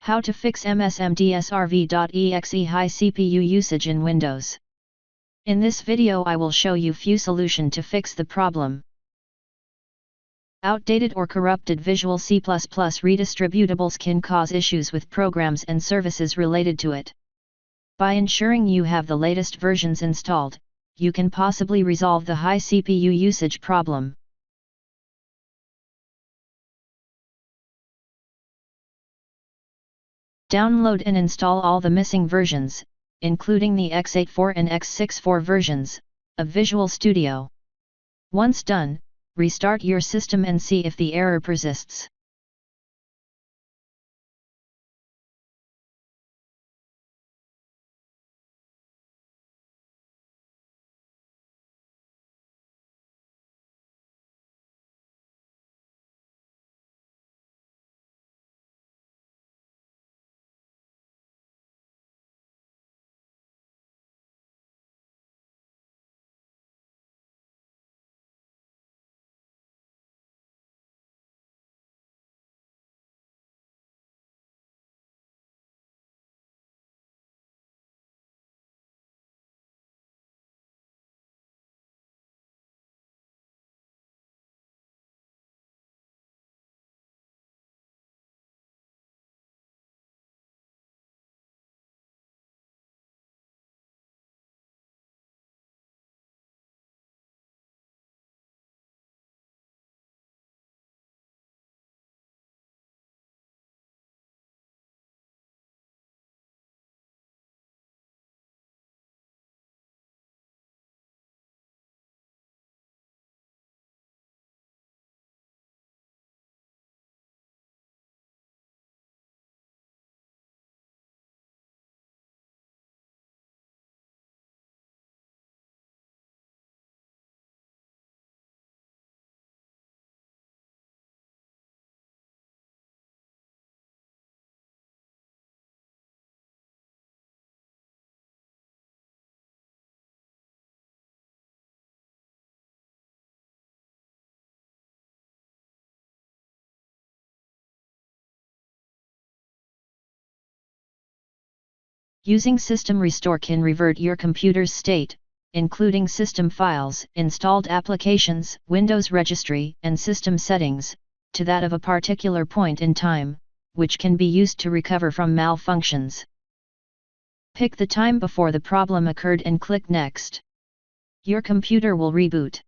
How to fix msmdsrv.exe high CPU usage in Windows. In this video I will show you few solutions to fix the problem. Outdated or corrupted Visual C++ redistributables can cause issues with programs and services related to it. By ensuring you have the latest versions installed, you can possibly resolve the high CPU usage problem. Download and install all the missing versions, including the x84 and x64 versions, of Visual Studio. Once done, restart your system and see if the error persists. Using System Restore can revert your computer's state, including system files, installed applications, Windows registry, and system settings, to that of a particular point in time, which can be used to recover from malfunctions. Pick the time before the problem occurred and click Next. Your computer will reboot.